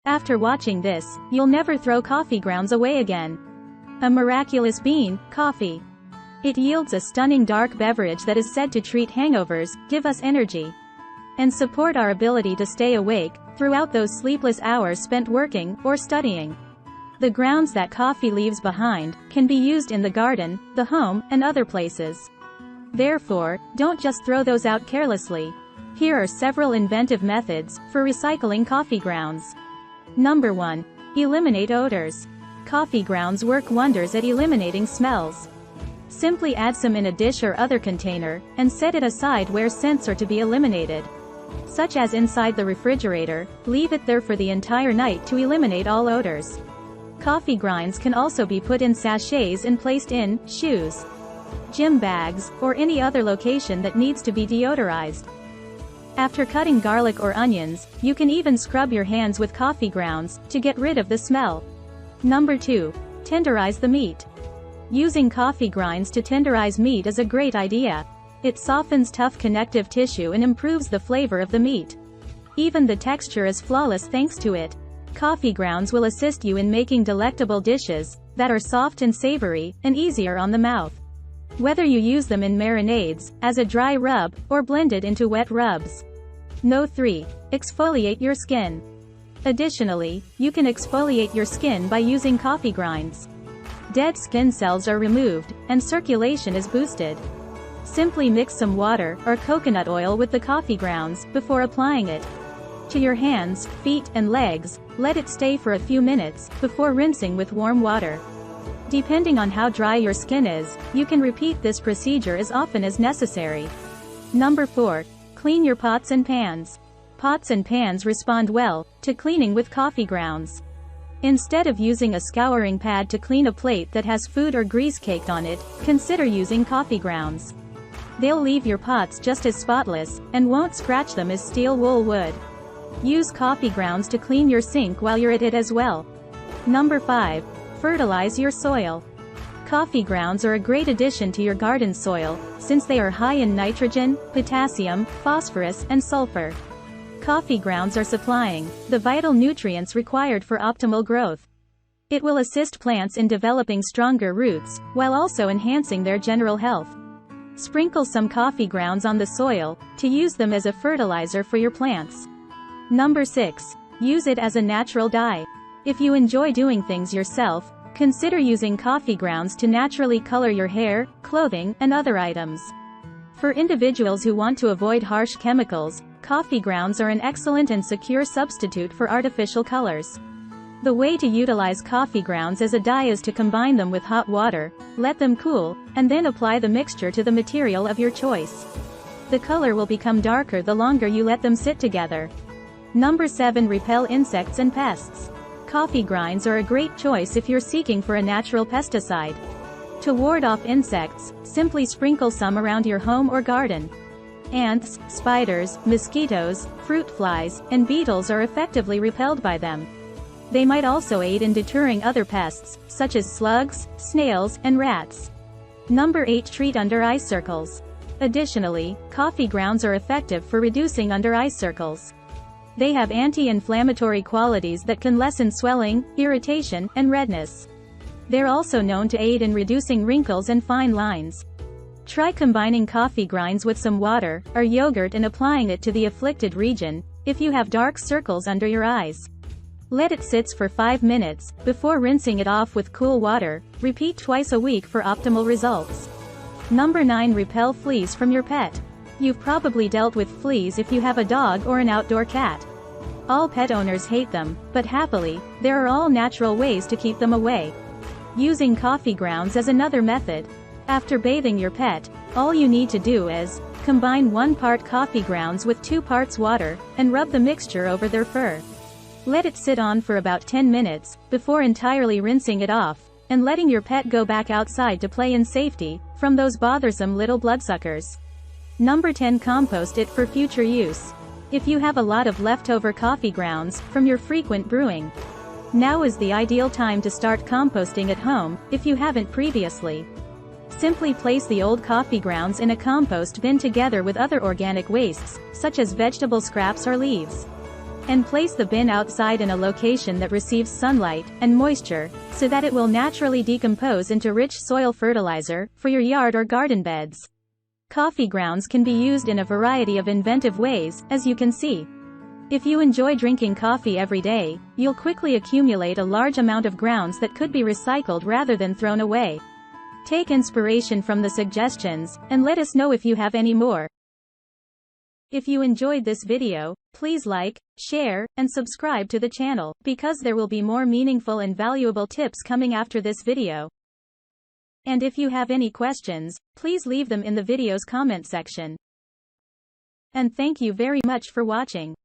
After watching this, you'll never throw coffee grounds away again. A miraculous bean, coffee. It yields a stunning dark beverage that is said to treat hangovers, give us energy, and support our ability to stay awake throughout those sleepless hours spent working or studying. The grounds that coffee leaves behind can be used in the garden, the home, and other places. Therefore, don't just throw those out carelessly. Here are several inventive methods for recycling coffee grounds. Number 1. Eliminate odors. Coffee grounds work wonders at eliminating smells. Simply add some in a dish or other container, and set it aside where scents are to be eliminated, such as inside the refrigerator. Leave it there for the entire night to eliminate all odors. Coffee grinds can also be put in sachets and placed in shoes, gym bags, or any other location that needs to be deodorized. After cutting garlic or onions, you can even scrub your hands with coffee grounds to get rid of the smell. Number 2. Tenderize the meat. Using coffee grinds to tenderize meat is a great idea. It softens tough connective tissue and improves the flavor of the meat. Even the texture is flawless thanks to it. Coffee grounds will assist you in making delectable dishes that are soft and savory, and easier on the mouth. Whether you use them in marinades, as a dry rub, or blended into wet rubs. No. 3. Exfoliate your skin. Additionally, you can exfoliate your skin by using coffee grinds. Dead skin cells are removed, and circulation is boosted. Simply mix some water or coconut oil with the coffee grounds before applying it to your hands, feet, and legs. Let it stay for a few minutes before rinsing with warm water. Depending on how dry your skin is, you can repeat this procedure as often as necessary. Number 4. Clean your pots and pans. Pots and pans respond well to cleaning with coffee grounds. Instead of using a scouring pad to clean a plate that has food or grease caked on it, consider using coffee grounds. They'll leave your pots just as spotless, and won't scratch them as steel wool would. Use coffee grounds to clean your sink while you're at it as well. Number 5. Fertilize your soil. Coffee grounds are a great addition to your garden soil, since they are high in nitrogen, potassium, phosphorus, and sulfur. Coffee grounds are supplying the vital nutrients required for optimal growth. It will assist plants in developing stronger roots, while also enhancing their general health. Sprinkle some coffee grounds on the soil to use them as a fertilizer for your plants. Number 6. Use it as a natural dye. If you enjoy doing things yourself, consider using coffee grounds to naturally color your hair, clothing, and other items. For individuals who want to avoid harsh chemicals, coffee grounds are an excellent and secure substitute for artificial colors. The way to utilize coffee grounds as a dye is to combine them with hot water, let them cool, and then apply the mixture to the material of your choice. The color will become darker the longer you let them sit together. Number 7. Repel insects and pests. Coffee grinds are a great choice if you're seeking for a natural pesticide. To ward off insects, simply sprinkle some around your home or garden. Ants, spiders, mosquitoes, fruit flies, and beetles are effectively repelled by them. They might also aid in deterring other pests, such as slugs, snails, and rats. Number 8. Treat under eye circles. Additionally, coffee grounds are effective for reducing under eye circles. They have anti-inflammatory qualities that can lessen swelling, irritation, and redness. They're also known to aid in reducing wrinkles and fine lines. Try combining coffee grinds with some water or yogurt and applying it to the afflicted region if you have dark circles under your eyes. Let it sit for 5 minutes before rinsing it off with cool water. Repeat twice a week for optimal results. Number 9. Repel fleas from your pet. You've probably dealt with fleas if you have a dog or an outdoor cat. All pet owners hate them, but happily, there are all natural ways to keep them away. Using coffee grounds as another method. After bathing your pet, all you need to do is combine 1 part coffee grounds with 2 parts water, and rub the mixture over their fur. Let it sit on for about 10 minutes, before entirely rinsing it off, and letting your pet go back outside to play in safety from those bothersome little bloodsuckers. Number 10. Compost it for future use. If you have a lot of leftover coffee grounds from your frequent brewing, now is the ideal time to start composting at home, if you haven't previously. Simply place the old coffee grounds in a compost bin together with other organic wastes, such as vegetable scraps or leaves. And place the bin outside in a location that receives sunlight and moisture, so that it will naturally decompose into rich soil fertilizer for your yard or garden beds. Coffee grounds can be used in a variety of inventive ways, as you can see. If you enjoy drinking coffee every day, you'll quickly accumulate a large amount of grounds that could be recycled rather than thrown away. Take inspiration from the suggestions, and let us know if you have any more. If you enjoyed this video, please like, share, and subscribe to the channel, because there will be more meaningful and valuable tips coming after this video. And if you have any questions, please leave them in the video's comment section. And thank you very much for watching.